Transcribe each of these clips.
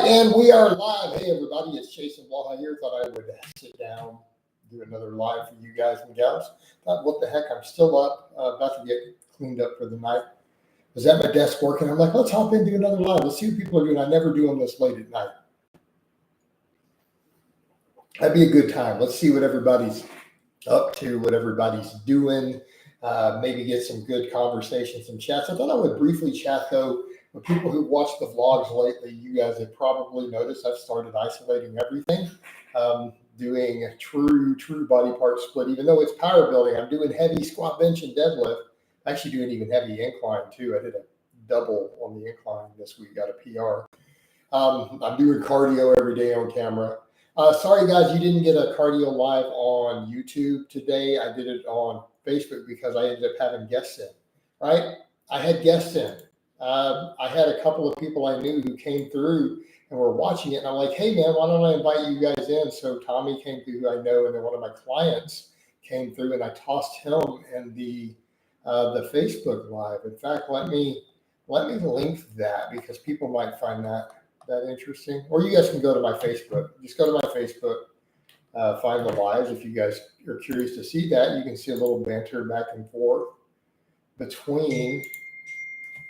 and we are live. Hey, everybody, it's Jason Blaha here. Thought I would sit down, do another live for you guys and gals. Thought, what the heck, I'm still up, about to get cleaned up for the night. Was at my desk working. I'm like, let's hop in, do another live. Let's see what people are doing. I never do them this late at night. That'd be a good time. Let's see what everybody's up to, what everybody's doing. Maybe get some good conversations and chats. I thought I would briefly chat, though, with people who watched the vlogs lately. You guys have probably noticed I've started isolating everything, doing a true body part split. Even though it's power building, I'm doing heavy squat, bench, and deadlift. Actually doing even heavy incline, too. I did a double on the incline this week, got a PR. I'm doing cardio every day on camera. Sorry, guys, you didn't get a cardio live on YouTube today. I did it on Facebook because I ended up having guests in, right? I had guests in. I had a couple of people I knew who came through and were watching it. And I'm like, hey, man, why don't I invite you guys in? So Tommy came through, who I know, and then one of my clients came through, and I tossed him in the Facebook Live. In fact, let me link that because people might find that interesting. Or you guys can go to my Facebook. Just go to my Facebook, find the lives. If you guys are curious to see that, you can see a little banter back and forth between,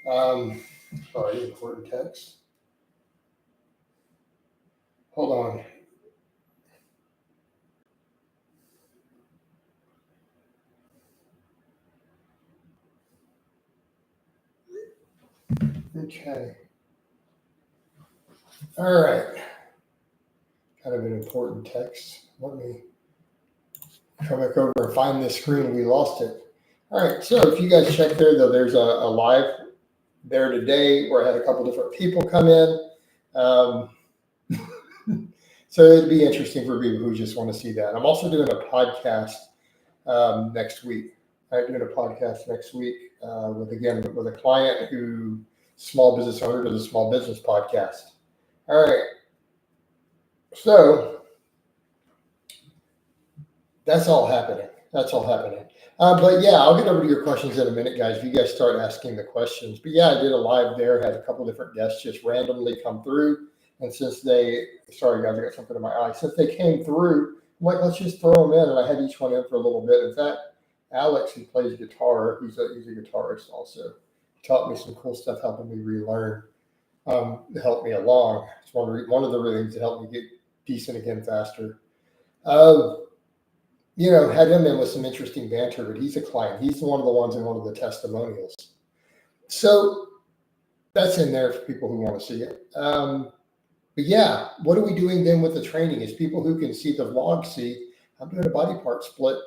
sorry, important text. Hold on. Okay. All right. Kind of an important text. Let me come back over and find this screen. We lost it. All right. So if you guys check there, though, there's a live there today where I had a couple different people come in. So it'd be interesting for people who just want to see that. I'm also doing a podcast next week. I'm doing a podcast next week with a client who small business owner does a small business podcast. All right. So that's all happening. But yeah, I'll get over to your questions in a minute, guys. If you guys start asking the questions. But yeah, I did a live there, had a couple different guests just randomly come through. And since sorry guys, I got something in my eye. Since they came through, I'm like, let's just throw them in. And I had each one in for a little bit. In fact, Alex, who plays guitar, he's a guitarist also. He taught me some cool stuff, helping me relearn, help me along. It's one of the things that helped me get decent again faster. Had him in with some interesting banter, but he's a client. He's one of the ones in one of the testimonials. So that's in there for people who want to see it. But yeah, what are we doing then with the training? Is people who can see the vlog see, I'm doing a body part split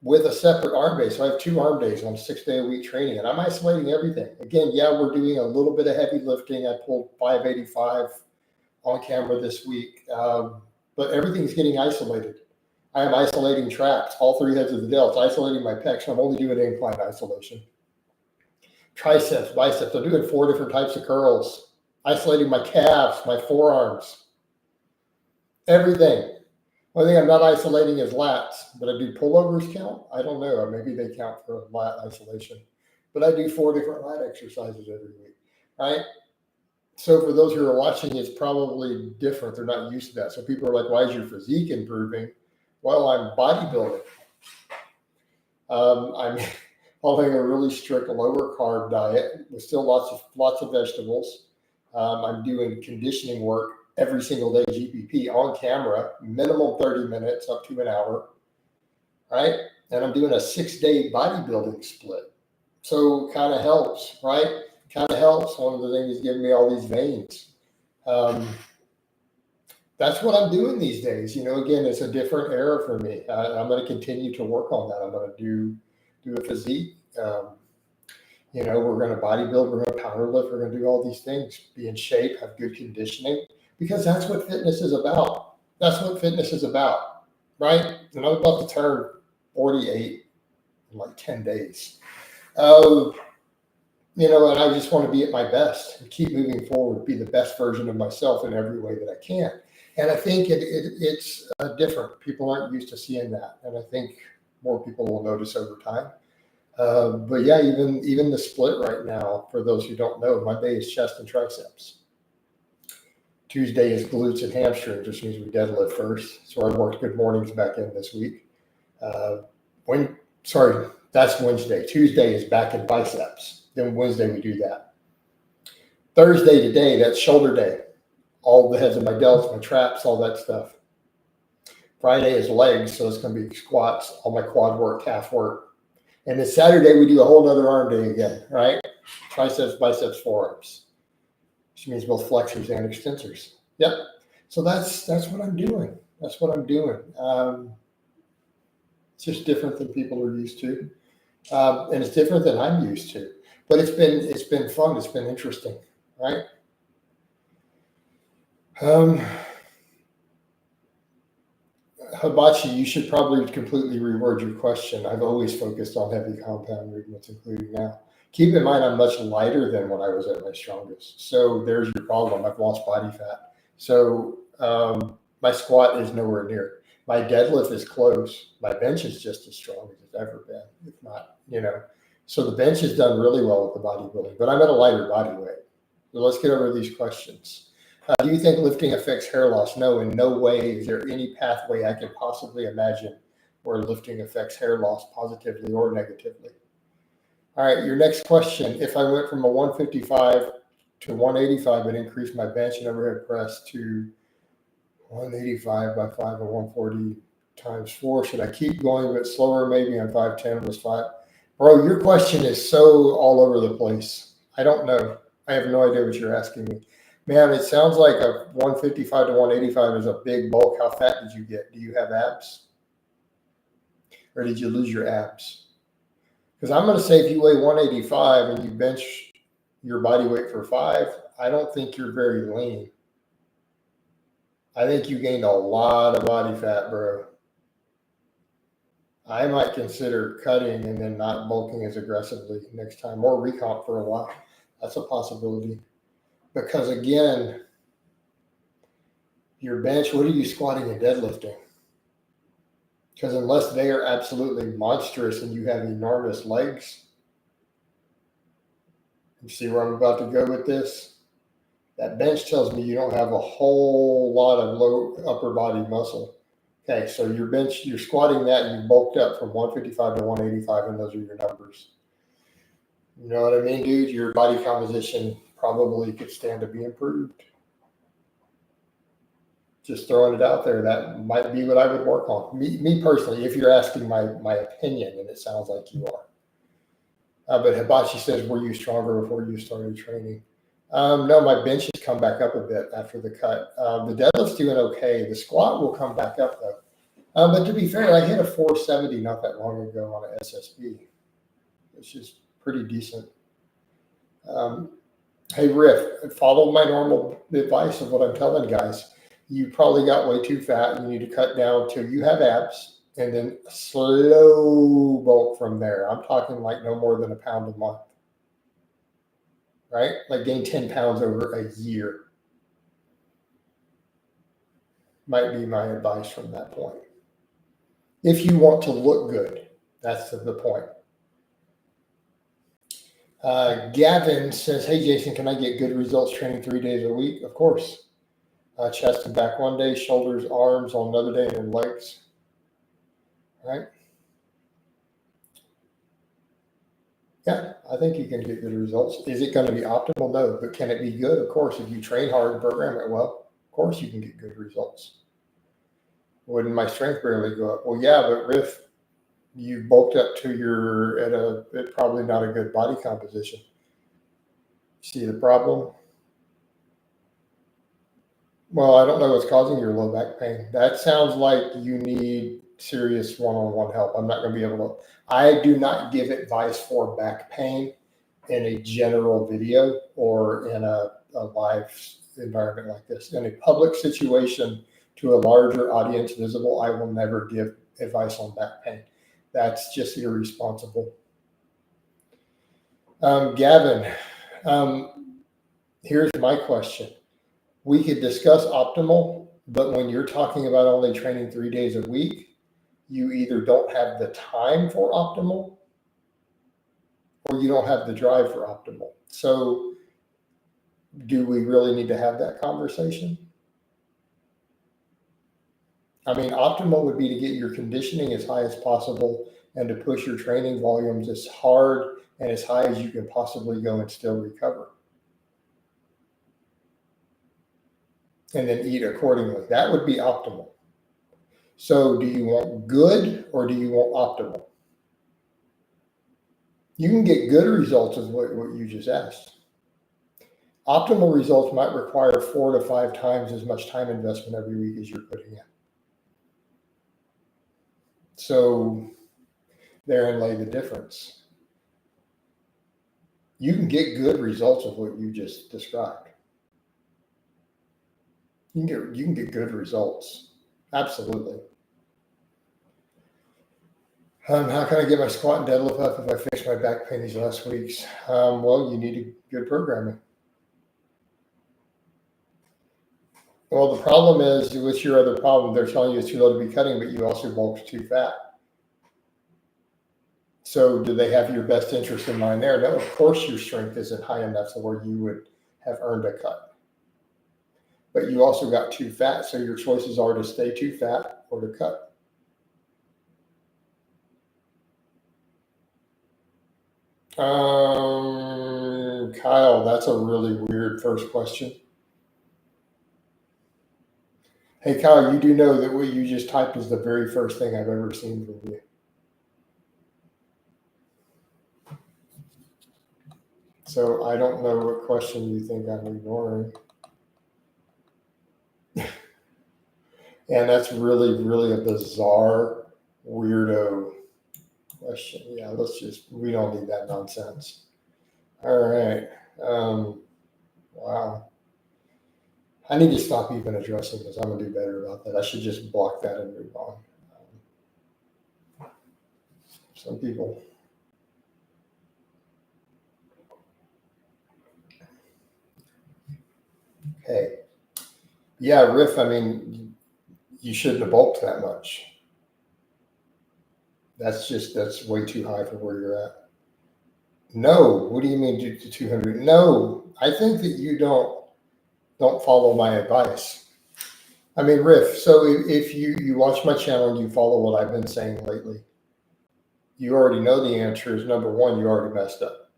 with a separate arm day. So I have 2 arm days on 6-day-a-week training, and I'm isolating everything. Again, yeah, we're doing a little bit of heavy lifting. I pulled 585 on camera this week, but everything's getting isolated. I am isolating traps, all 3 heads of the delts, isolating my pecs. So I'm only doing incline isolation. Triceps, biceps, I'm doing 4 different types of curls, isolating my calves, my forearms, everything. Only thing I'm not isolating is lats, but I do pullovers count. I don't know. Maybe they count for lat isolation, but I do 4 different lat exercises every week, right? So for those who are watching, it's probably different. They're not used to that. So people are like, why is your physique improving? Well, I'm bodybuilding. I'm following a really strict lower carb diet with still lots of vegetables. I'm doing conditioning work every single day, GPP on camera, minimum 30 minutes up to an hour, right? And I'm doing a 6-day bodybuilding split. So kind of helps, right? Kind of helps. One of the things is giving me all these veins. That's what I'm doing these days. Again, it's a different era for me. I'm going to continue to work on that. I'm going to do a physique. We're going to bodybuild. We're going to power lift. We're going to do all these things, be in shape, have good conditioning, because that's what fitness is about. That's what fitness is about, right? And I'm about to turn 48 in like 10 days. And I just want to be at my best and keep moving forward, be the best version of myself in every way that I can. And I think it's different. People aren't used to seeing that. And I think more people will notice over time. But yeah, even the split right now, for those who don't know, Monday is chest and triceps. Tuesday is glutes and hamstrings, which means we deadlift first. So I worked good mornings back in this week. That's Wednesday. Tuesday is back and biceps. Then Wednesday we do that. Thursday today, that's shoulder day. All the heads of my delts, my traps, all that stuff. Friday is legs, so it's going to be squats, all my quad work, calf work. And then Saturday we do a whole other arm day again, right? Triceps, biceps, forearms, which means both flexors and extensors. Yep. So that's what I'm doing. That's what I'm doing. It's just different than people are used to, and it's different than I'm used to. But it's been fun. It's been interesting, right? Hibachi, you should probably completely reword your question. I've always focused on heavy compound movements, including now. Keep in mind, I'm much lighter than when I was at my strongest. So there's your problem. I've lost body fat. So my squat is nowhere near. My deadlift is close. My bench is just as strong as it's ever been, if not, So the bench has done really well with the bodybuilding, but I'm at a lighter body weight. So let's get over these questions. Do you think lifting affects hair loss? No, in no way is there any pathway I can possibly imagine where lifting affects hair loss positively or negatively. All right, your next question. If I went from a 155 to 185 and increased my bench and overhead press to 185 by 5 or 140 times 4, should I keep going a bit slower? Maybe on 510 was 5. Bro, your question is so all over the place. I don't know. I have no idea what you're asking me. Man, it sounds like a 155 to 185 is a big bulk. How fat did you get? Do you have abs? Or did you lose your abs? Because I'm going to say if you weigh 185 and you bench your body weight for 5, I don't think you're very lean. I think you gained a lot of body fat, bro. I might consider cutting and then not bulking as aggressively next time, or recomp for a while. That's a possibility. Because again, your bench, what are you squatting and deadlifting? Because unless they are absolutely monstrous and you have enormous legs, you see where I'm about to go with this? That bench tells me you don't have a whole lot of low upper body muscle. Okay, so your bench, you're squatting that and you bulked up from 155 to 185, and those are your numbers. You know what I mean, dude? Your body composition probably could stand to be improved. Just throwing it out there, that might be what I would work on. Me personally, if you're asking my opinion, and it sounds like you are. But Hibachi says, were you stronger before you started training? No, my bench has come back up a bit after the cut. The deadlift's doing okay. The squat will come back up, though. But to be fair, I hit a 470 not that long ago on an SSB, which is pretty decent. Hey, Riff, follow my normal advice of what I'm telling guys. You probably got way too fat. You need to cut down till you have abs and then slow bulk from there. I'm talking like no more than a pound a month, right? Like gain 10 pounds over a year might be my advice from that point. If you want to look good, that's the point. Gavin says, hey, Jason, can I get good results training 3 days a week? Of course. Chest and back one day, shoulders, arms on another day, and then legs. Right? Yeah, I think you can get good results. Is it going to be optimal? No, but can it be good? Of course. If you train hard and program it well, of course you can get good results. Wouldn't my strength barely go up? Well, yeah, but Riff, you bulked up to your at probably not a good body composition. See the problem? Well, I don't know what's causing your low back pain. That sounds like you need serious one-on-one help. I'm not going to be able to. I do not give advice for back pain in a general video or in a live environment like this. In a public situation to a larger audience visible, I will never give advice on back pain. That's just irresponsible. Gavin, here's my question. We could discuss optimal, but when you're talking about only training 3 days a week, you either don't have the time for optimal or you don't have the drive for optimal. So Do we really need to have that conversation? I mean, optimal would be to get your conditioning as high as possible and to push your training volumes as hard and as high as you can possibly go and still recover. And then eat accordingly. That would be optimal. So do you want good or do you want optimal? You can get good results with what you just asked. Optimal results might require 4 to 5 times as much time investment every week as you're putting in. So therein lay the difference. You can get good results with what you just described. You can get good results. Absolutely. How can I get my squat and deadlift up if I fixed my back pain these last weeks? Well, you need good programming. Well, the problem is, what's your other problem? They're telling you it's too low to be cutting, but you also bulked too fat. So do they have your best interest in mind there? No, of course your strength isn't high enough to where you would have earned a cut. But you also got too fat, so your choices are to stay too fat or to cut. Kyle, that's a really weird first question. Hey, Kyle, you do know that what you just typed is the very first thing I've ever seen from you. So I don't know what question you think I'm ignoring. And that's really, really a bizarre, weirdo question. Yeah, we don't need that nonsense. All right. Wow. I need to stop even addressing this. I'm going to do better about that. I should just block that and move on. Some people. Okay. Yeah, Riff, I mean, you shouldn't have bulked that much. That's way too high for where you're at. No, what do you mean to 200? No, I think that you don't follow my advice. I mean, Riff, so if you watch my channel and you follow what I've been saying lately, you already know the answer is number one, you already messed up.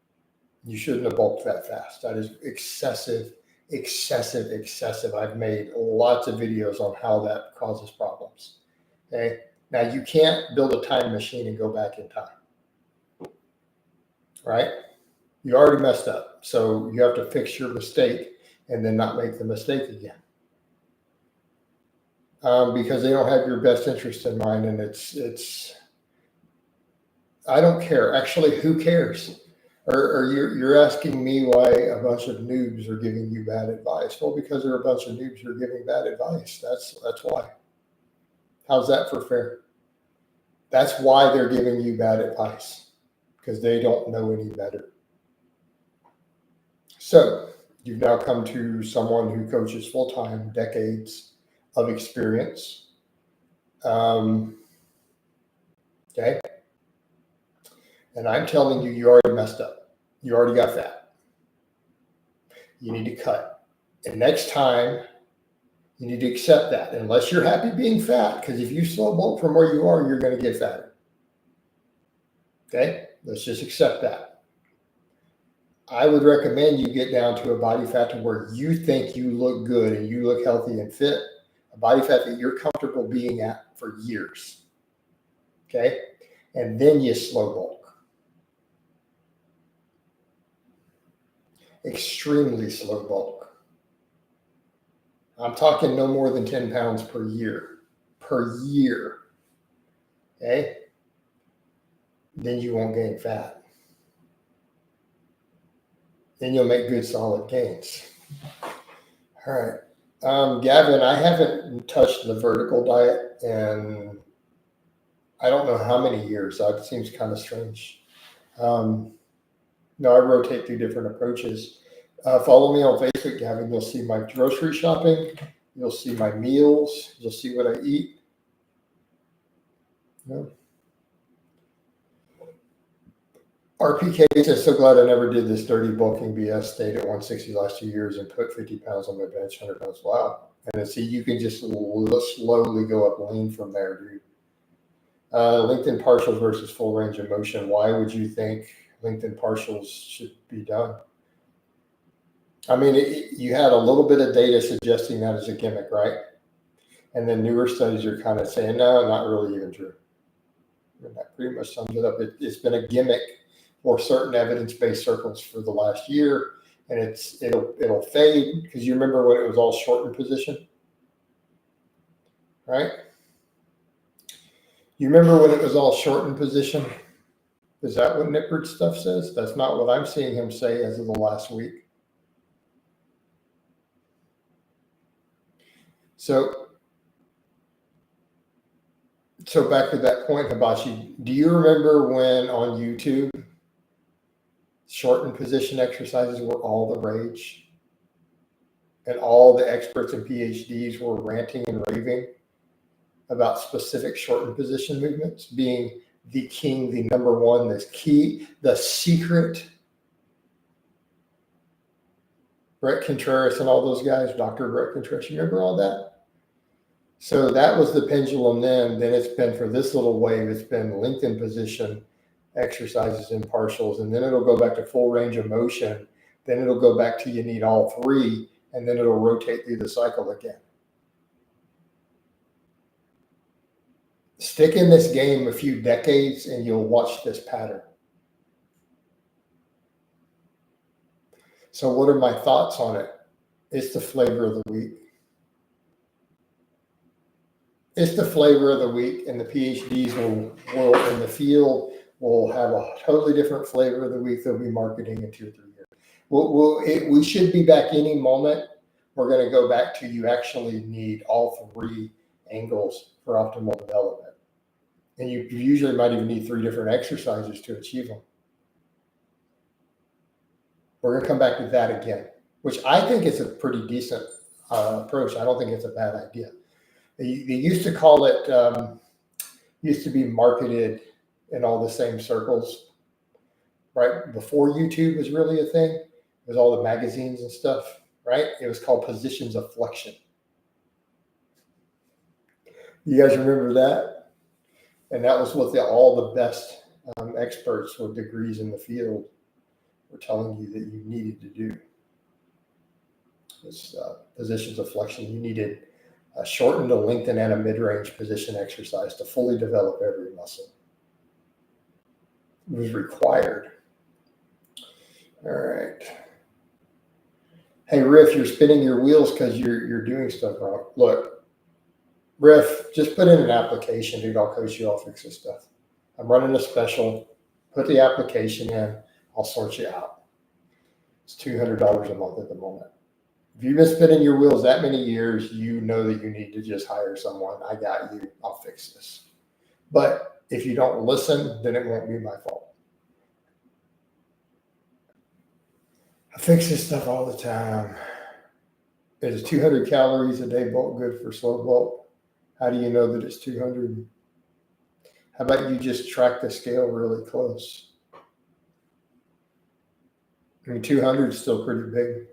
You shouldn't have bulked that fast. That is excessive. I've made lots of videos on how that causes problems. Okay. Now you can't build a time machine and go back in time. Right? You already messed up. So you have to fix your mistake and then not make the mistake again. Because they don't have your best interest in mind, and it's I don't care. Actually, who cares? Or you're asking me why a bunch of noobs are giving you bad advice. Well, because there are a bunch of noobs who are giving bad advice. That's why. How's that for fair? That's why they're giving you bad advice, because they don't know any better. So you've now come to someone who coaches full-time, decades of experience. Okay. And I'm telling you, you already messed up. You already got fat. You need to cut. And next time, you need to accept that, unless you're happy being fat, because if you slow bulk from where you are, you're going to get fatter. Okay? Let's just accept that. I would recommend you get down to a body fat to where you think you look good and you look healthy and fit, a body fat that you're comfortable being at for years. Okay? And then you slow bulk. Extremely slow bulk. I'm talking no more than 10 pounds per year. Okay? Then you won't gain fat. Then you'll make good solid gains. All right. Gavin, I haven't touched the vertical diet in I don't know how many years. That seems kind of strange. No, I rotate through different approaches. Follow me on Facebook, Gavin. You'll see my grocery shopping. You'll see my meals. You'll see what I eat. Yeah. RPK says, so glad I never did this dirty bulking BS. Stayed at 160 last 2 years and put 50 pounds on my bench, 100 pounds. Wow. And then see, you can just slowly go up lean from there, dude. LinkedIn partials versus full range of motion. Why would you think LinkedIn partials should be done? I mean, you had a little bit of data suggesting that as a gimmick, right? And then newer studies are kind of saying, no, not really even true. And that pretty much sums it up. It's been a gimmick for certain evidence-based circles for the last year, and it'll fade, because you remember when it was all shortened position, right? You remember when it was all shortened position? Is that what Nippert stuff says? That's not what I'm seeing him say as of the last week. So back to that point, Hibachi, do you remember when on YouTube, shortened position exercises were all the rage, and all the experts and PhDs were ranting and raving about specific shortened position movements being the king, the number one, the key, the secret? Brett Contreras and all those guys, Dr. Brett Contreras, you remember all that? So that was the pendulum then. Then it's been, for this little wave, it's been lengthened position exercises and partials, and then it'll go back to full range of motion. Then it'll go back to you need all three, and then it'll rotate through the cycle again. Stick in this game a few decades and you'll watch this pattern. So what are my thoughts on it? It's the flavor of the week. It's the flavor of the week, and the PhDs will in the field will have a totally different flavor of the week. They'll be marketing in 2 or 3 years. We should be back any moment. We're going to go back to, you actually need all three angles for optimal development. And you usually might even need 3 different exercises to achieve them. We're going to come back to that again, which I think is a pretty decent approach. I don't think it's a bad idea. They used to call it, used to be marketed in all the same circles, right? Before YouTube was really a thing, it was all the magazines and stuff, right? It was called positions of flexion. You guys remember that? And that was what all the best experts with degrees in the field were telling you that you needed to do. This positions of flexion. You needed a shortened, a lengthened, and a mid-range position exercise to fully develop every muscle. It was required. All right. Hey, Riff, you're spinning your wheels because you're doing stuff wrong. Look, Riff, just put in an application, dude. I'll coach you. I'll fix this stuff. I'm running a special. Put the application in. I'll sort you out. It's $200 a month at the moment. If you've been spinning your wheels that many years, you know that you need to just hire someone. I got you. I'll fix this. But if you don't listen, then it won't be my fault. I fix this stuff all the time. Is 200 calories a day bulk good for slow bulk? How do you know that it's 200? How about you just track the scale really close? I mean, 200 is still pretty big.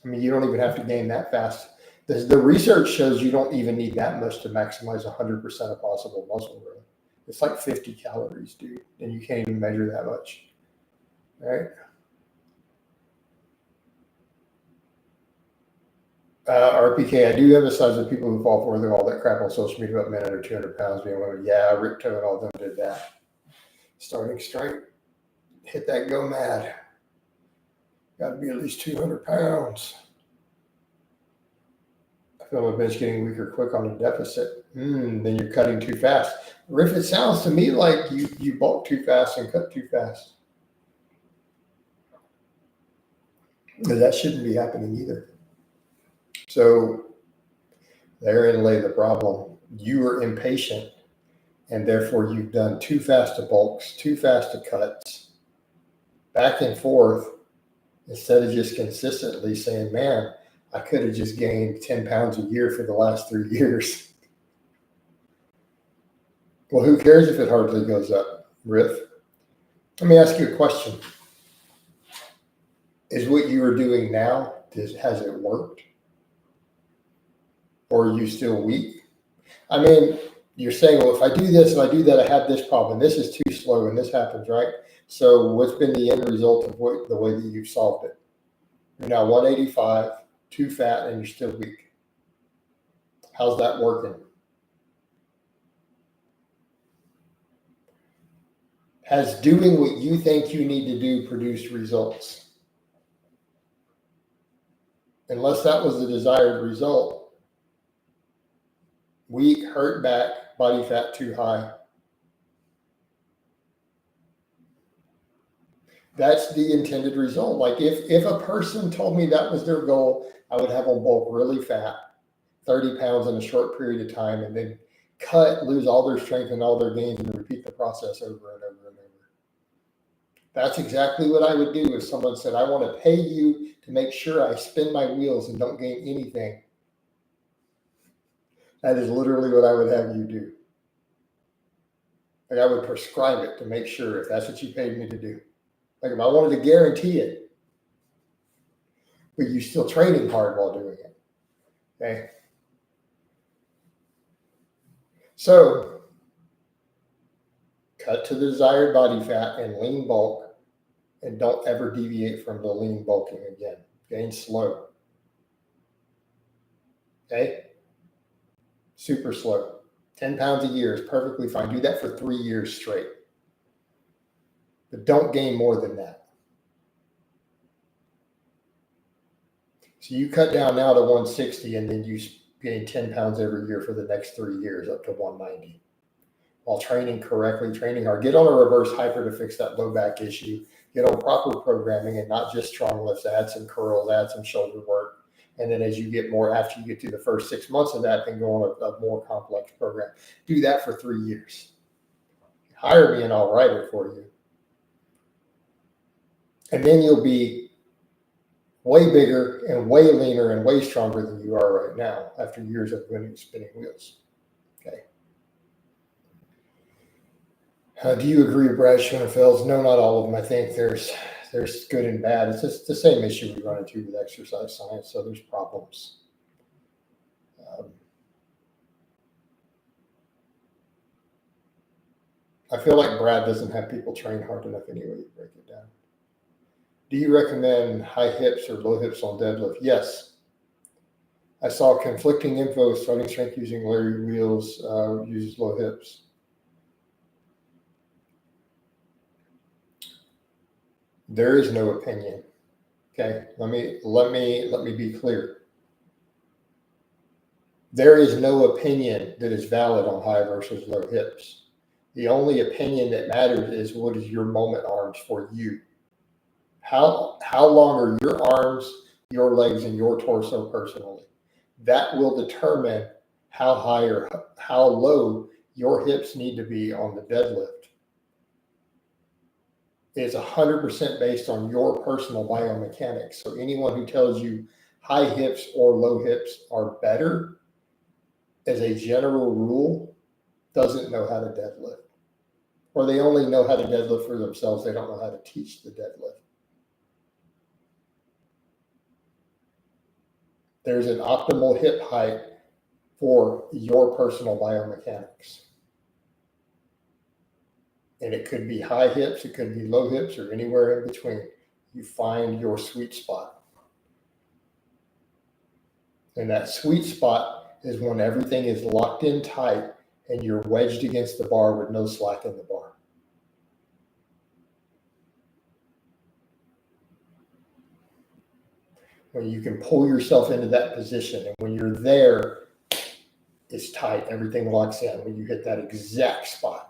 I mean, you don't even have to gain that fast. The research shows you don't even need that much to maximize 100% of possible muscle growth. It's like 50 calories, dude, and you can't even measure that much, right? RPK, I do emphasize that people who fall for all that crap on social media about men under 200 pounds being women. Yeah, Rick Toe and all them did that. Starting strength, hit that go mad. Got to be at least 200 pounds. I feel my bench getting weaker quick on a deficit. Then you're cutting too fast. Riff, it sounds to me like you bulk too fast and cut too fast. That shouldn't be happening either. So therein lay the problem. You are impatient, and therefore you've done too fast to bulks, too fast to cuts, back and forth, instead of just consistently saying, man, I could have just gained 10 pounds a year for the last 3 years. Well, who cares if it hardly goes up, Riff? Let me ask you a question. Is what you are doing now, has it worked? Or are you still weak? I mean, you're saying, well, if I do this and I do that, I have this problem. This is too slow and this happens, right? So what's been the end result of the way that you've solved it? You're now 185, too fat, and you're still weak. How's that working? Has doing what you think you need to do produced results? Unless that was the desired result, weak, hurt back, body fat too high. That's the intended result. Like if a person told me that was their goal, I would have them bulk really fat, 30 pounds in a short period of time, and then cut, lose all their strength and all their gains, and repeat the process over and over and over. That's exactly what I would do if someone said, I want to pay you to make sure I spin my wheels and don't gain anything. That is literally what I would have you do. Like I would prescribe it to make sure if that's what you paid me to do. Like if I wanted to guarantee it, but you're still training hard while doing it. Okay. So cut to the desired body fat and lean bulk, and don't ever deviate from the lean bulking again. Gain slow. Okay. Super slow. 10 pounds a year is perfectly fine. Do that for 3 years straight. But don't gain more than that. So you cut down now to 160 and then you gain 10 pounds every year for the next 3 years up to 190. While training correctly, training hard. Get on a reverse hyper to fix that low back issue. Get on proper programming and not just strong lifts. Add some curls, add some shoulder work. And then as you get more, after you get through the first 6 months of that, then go on a more complex program. Do that for 3 years. Hire me and I'll write it for you. And then you'll be way bigger and way leaner and way stronger than you are right now after years of spinning wheels. Okay. Do you agree with Brad Schoenfeld's? No, not all of them. I think there's good and bad. It's just the same issue we run into with exercise science. So there's problems. I feel like Brad doesn't have people train hard enough anyway to break it down. Do you recommend high hips or low hips on deadlift? Yes. I saw conflicting info. Starting strength using Larry Wheels uses low hips. There is no opinion. Okay, let me be clear. There is no opinion that is valid on high versus low hips. The only opinion that matters is what is your moment arms for you. How long are your arms, your legs, and your torso personally? That will determine how high or how low your hips need to be on the deadlift. It's 100% based on your personal biomechanics. So anyone who tells you high hips or low hips are better, as a general rule, doesn't know how to deadlift. Or they only know how to deadlift for themselves. They don't know how to teach the deadlift. There's an optimal hip height for your personal biomechanics. And it could be high hips, it could be low hips, or anywhere in between. You find your sweet spot. And that sweet spot is when everything is locked in tight and you're wedged against the bar with no slack in the bar. When you can pull yourself into that position, and when you're there, it's tight, everything locks in when you hit that exact spot.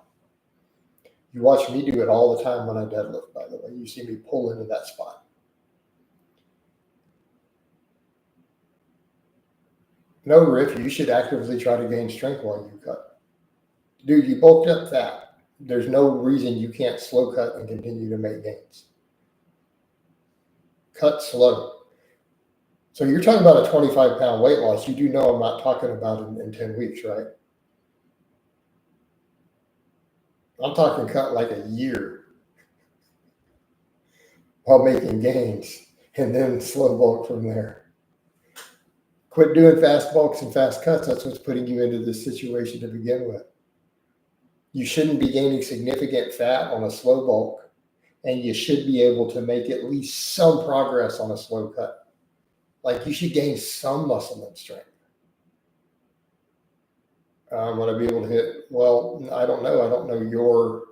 You watch me do it all the time when I deadlift, by the way. You see me pull into that spot. No, Rick, you should actively try to gain strength while you cut. Dude, you bulked up fat. There's no reason you can't slow cut and continue to make gains. Cut slow. So you're talking about a 25-pound weight loss. You do know I'm not talking about it in 10 weeks, right? I'm talking cut like a year. while making gains, and then slow bulk from there. Quit doing fast bulks and fast cuts. That's what's putting you into this situation to begin with. You shouldn't be gaining significant fat on a slow bulk, and you should be able to make at least some progress on a slow cut. Like, you should gain some muscle and strength. Would I be able to hit? Well, I don't know. I don't know your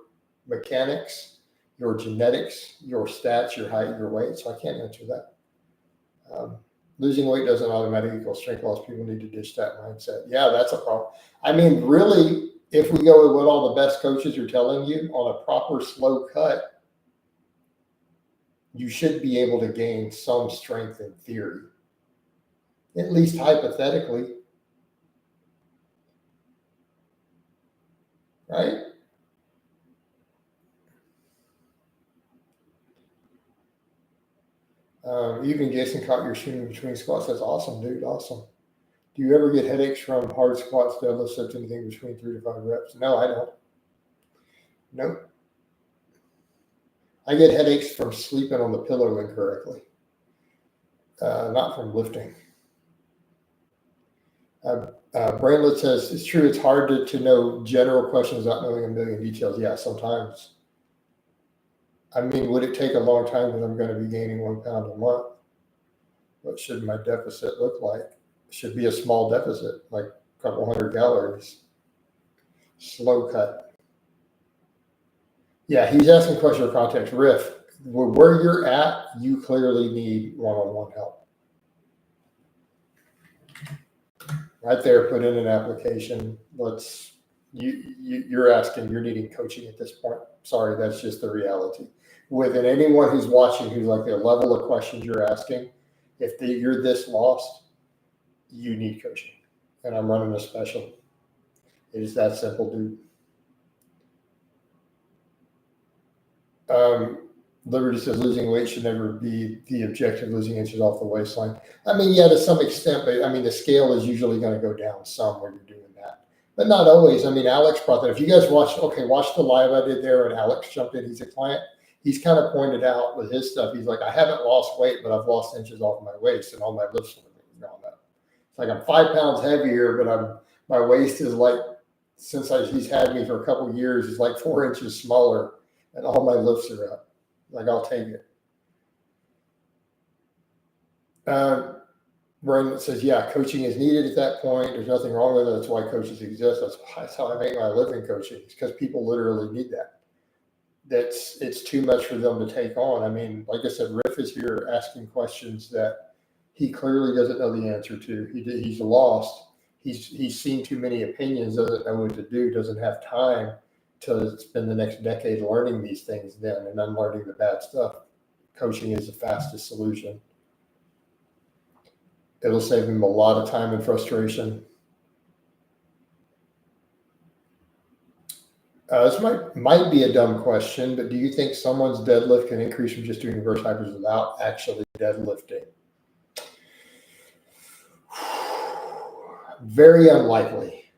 mechanics, your genetics, your stats, your height, your weight, so I can't answer that. Losing weight doesn't automatically equal strength loss. People need to ditch that mindset. Yeah, that's a problem. I mean, really, if we go with what all the best coaches are telling you, on a proper slow cut, you should be able to gain some strength in theory, at least hypothetically. Right? Even Jason caught your shooting between squats. That's awesome, dude. Awesome. Do you ever get headaches from hard squats, deadlifts, sets, anything between 3 to 5 reps? No, I don't. Nope. I get headaches from sleeping on the pillow incorrectly, not from lifting. Brandlet says, it's true, it's hard to know general questions without knowing a million details. Yeah, sometimes. I mean, would it take a long time because I'm going to be gaining 1 pound a month? What should my deficit look like? It should be a small deficit, like a couple hundred calories. Slow cut. Yeah, he's asking question for context. Riff, where you're at, you clearly need one-on-one help. Right there, put in an application. You're asking, you're needing coaching at this point. Sorry, that's just the reality. With anyone who's watching, who's like the level of questions you're asking, if you're this lost, you need coaching. And I'm running a special. It is that simple, dude. Liberty says losing weight should never be the objective, losing inches off the waistline. I mean, yeah, to some extent, but I mean, the scale is usually going to go down some when you're doing that, but not always. I mean, Alex brought that. If you guys watch the live I did there, and Alex jumped in, he's a client. He's kind of pointed out with his stuff, he's like, I haven't lost weight, but I've lost inches off my waist, and all my lifts are gone up. It's like I'm 5 pounds heavier, but my waist is like, since he's had me for a couple of years, is like 4 inches smaller, and all my lifts are up. Like, I'll take it. Brandon says, yeah, coaching is needed at that point. There's nothing wrong with it. That's why coaches exist. That's how I make my living, coaching. It's because people literally need that. It's too much for them to take on. I mean, like I said, Riff is here asking questions that he clearly doesn't know the answer to. He's lost. He's seen too many opinions, doesn't know what to do, doesn't have time to spend the next decade learning these things then and unlearning the bad stuff. Coaching is the fastest solution. It'll save him a lot of time and frustration. This might be a dumb question, but do you think someone's deadlift can increase from just doing reverse hypers without actually deadlifting? Very unlikely.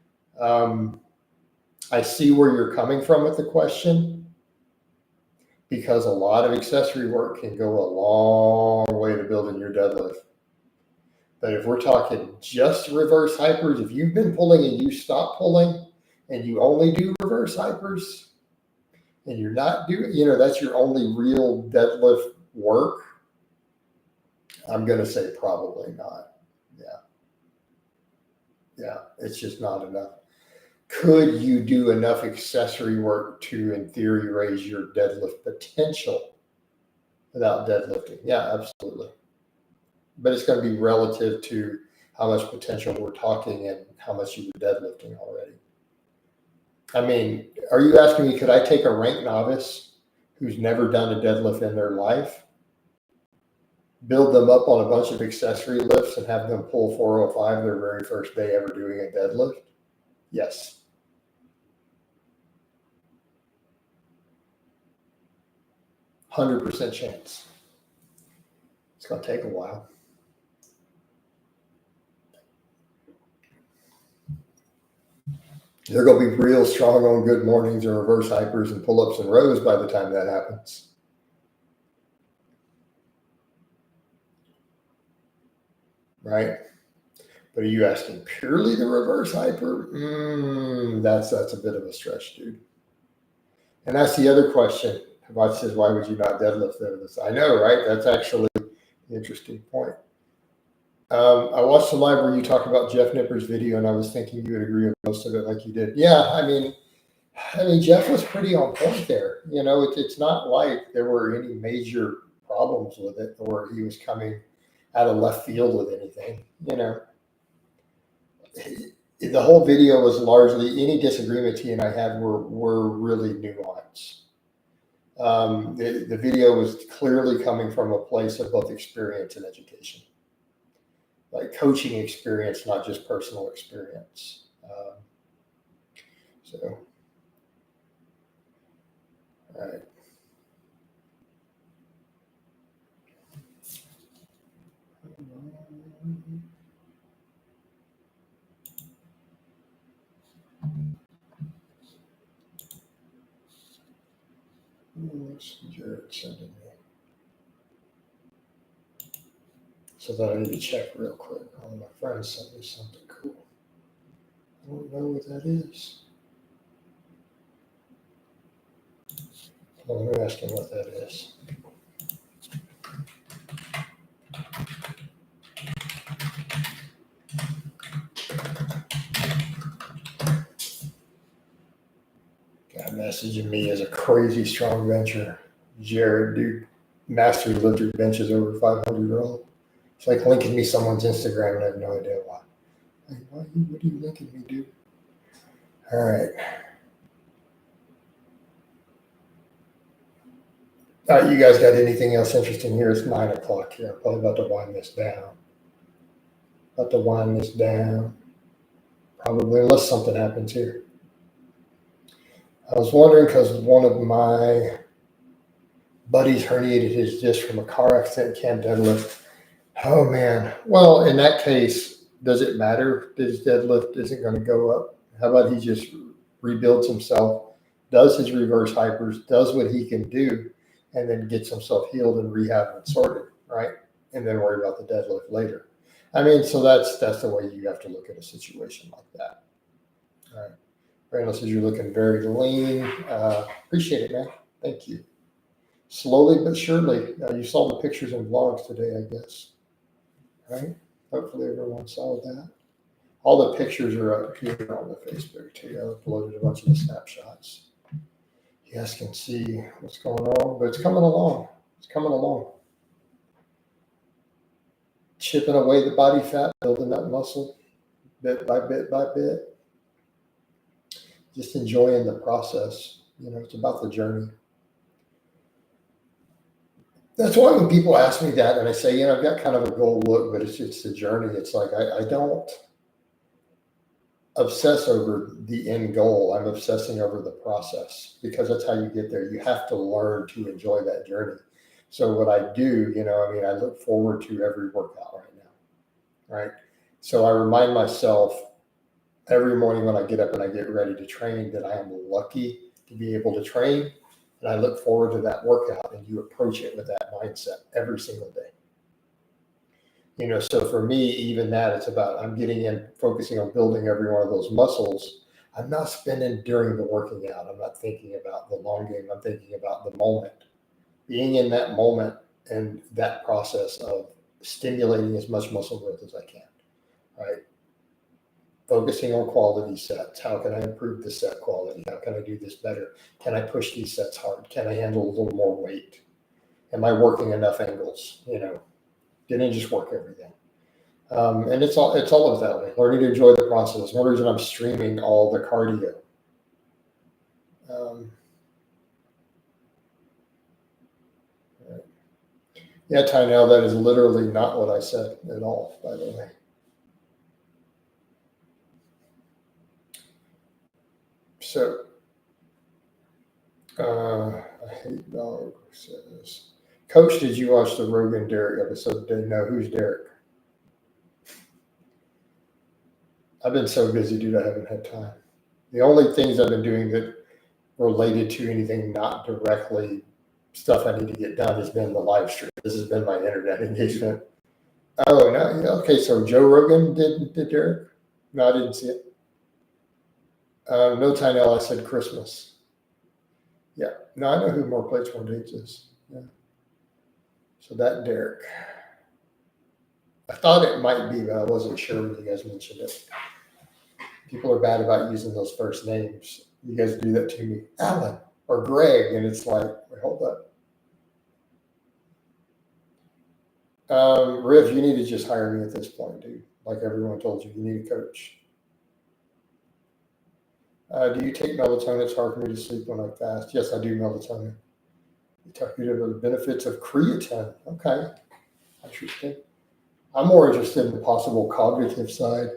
I see where you're coming from with the question, because a lot of accessory work can go a long way to building your deadlift. But if we're talking just reverse hypers, if you've been pulling and you stop pulling and you only do reverse hypers and you're not doing, that's your only real deadlift work, I'm going to say probably not. Yeah, it's just not enough. Could you do enough accessory work to, in theory, raise your deadlift potential without deadlifting? Yeah, absolutely. But it's going to be relative to how much potential we're talking and how much you were deadlifting already. I mean, are you asking me, could I take a rank novice who's never done a deadlift in their life, build them up on a bunch of accessory lifts and have them pull 405 their very first day ever doing a deadlift? Yes. %100 chance. It's going to take a while. They're going to be real strong on good mornings and reverse hypers and pull-ups and rows by the time that happens. right? But are you asking purely the reverse hyper? That's a bit of a stretch, dude. And that's the other question. About says, why would you not deadlift over this? I know, right? That's actually an interesting point. I watched the live where you talked about Jeff Nipper's video, and I was thinking you would agree with most of it, like you did. Yeah, I mean, Jeff was pretty on point there. It's not like there were any major problems with it, or he was coming out of left field with anything. The whole video was largely any disagreements he and I had were really nuanced. The video was clearly coming from a place of both experience and education, like coaching experience, not just personal experience. So, all right. What's Jared sending me? So that I need to check real quick. Oh, my friend sent me something cool. I don't know what that is. Well, let me ask him what that is. Guy messaging me as a crazy strong bencher. Jared, dude, mastery lifter benches over 500 roll. It's like linking me someone's Instagram and I have no idea why. Like, what are you linking me, dude? All right. All right, you guys got anything else interesting here? It's 9 o'clock here. I'm probably about to wind this down. Probably, unless something happens here. I was wondering because one of my buddies herniated his disc from a car accident, can't deadlift. Oh, man. Well, in that case, does it matter? His deadlift isn't going to go up. How about he just rebuilds himself, does his reverse hypers, does what he can do, and then gets himself healed and rehabbed and sorted, right? And then worry about the deadlift later. I mean, so that's the way you have to look at a situation like that. All right. Randall says you're looking very lean. Appreciate it, man. Thank you. Slowly but surely. You saw the pictures and vlogs today, I guess. Right? Hopefully everyone saw that. All the pictures are up here on the Facebook too. I uploaded a bunch of the snapshots. You guys can see what's going on, but it's coming along. Chipping away the body fat, building that muscle bit by bit by bit. Just enjoying the process. It's about the journey. That's why when people ask me that and I say, I've got kind of a goal look, but it's the journey. It's like I don't obsess over the end goal. I'm obsessing over the process because that's how you get there. You have to learn to enjoy that journey. So what I do, I look forward to every workout right now, right? So I remind myself every morning when I get up and I get ready to train that I am lucky to be able to train. And I look forward to that workout, and you approach it with that mindset every single day. So for me, even that, it's about I'm getting in, focusing on building every one of those muscles. I'm not spending during the working out. I'm not thinking about the long game. I'm thinking about the moment, being in that moment and that process of stimulating as much muscle growth as I can, right? Focusing on quality sets. How can I improve the set quality? How can I do this better? Can I push these sets hard? Can I handle a little more weight? Am I working enough angles? Didn't just work everything. And it's all of that way. Learning to enjoy the process. One reason I'm streaming all the cardio. Right. Yeah, Tynell, that is literally not what I said at all, by the way. So, I hate dog says, Coach, did you watch the Rogan Derek episode today? No, who's Derek? I've been so busy, dude, I haven't had time. The only things I've been doing that related to anything not directly stuff I need to get done has been the live stream. This has been my internet engagement. Oh, no. Okay, so Joe Rogan did Derek? No, I didn't see it. No, Tynell, I said Christmas. Yeah. No, I know who More Plates, More Dates is. Yeah. So that Derek. I thought it might be, but I wasn't sure when you guys mentioned it. People are bad about using those first names. You guys do that to me, Alan or Greg, and it's like, wait, hold up. Riff, you need to just hire me at this point, dude. Like everyone told you, you need a coach. Do you take melatonin? It's hard for me to sleep when I fast. Yes, I do melatonin. You talk about the benefits of creatine. Okay, interesting. I'm more interested in the possible cognitive side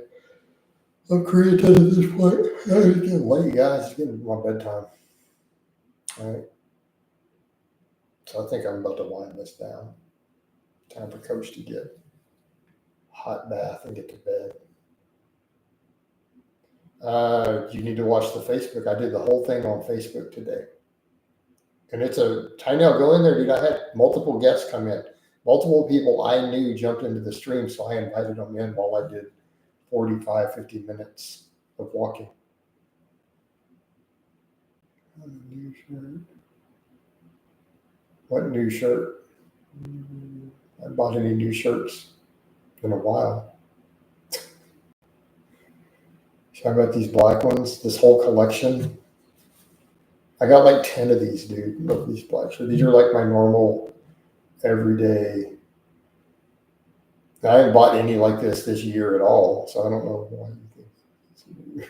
of creatine at this point. It's getting late, guys. It's getting my bedtime. All right. So I think I'm about to wind this down. Time for Coach to get a hot bath and get to bed. You need to watch the Facebook. I did the whole thing on Facebook today. And it's a Tynell, go in there, dude. I had multiple guests come in. Multiple people I knew jumped into the stream, so I invited them in while I did 45, 50 minutes of walking. New shirt. What new shirt? I haven't bought any new shirts in a while. Talking about these black ones, this whole collection. I got like 10 of these, dude. Look, these black shirts. These are like my normal, everyday. I haven't bought any like this year at all, so I don't know why you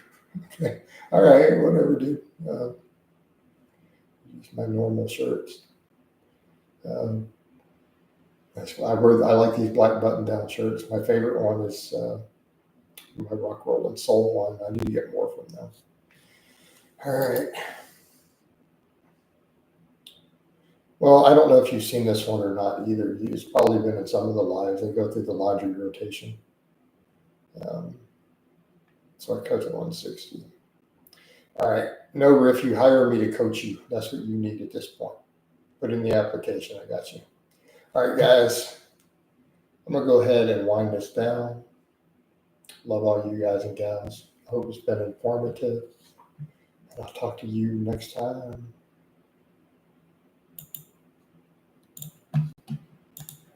think. All right, whatever, dude. Use my normal shirts. That's why I like these black button-down shirts. My favorite one is my Rock Roll and Soul one. I need to get more from them. All right. Well, I don't know if you've seen this one or not either. It's probably been in some of the lives. They go through the laundry rotation. So I coach at 160. All right. No, Riff, you hire me to coach you. That's what you need at this point. Put in the application. I got you. All right, guys. I'm going to go ahead and wind this down. Love all you guys and gals. I hope it's been informative. And I'll talk to you next time.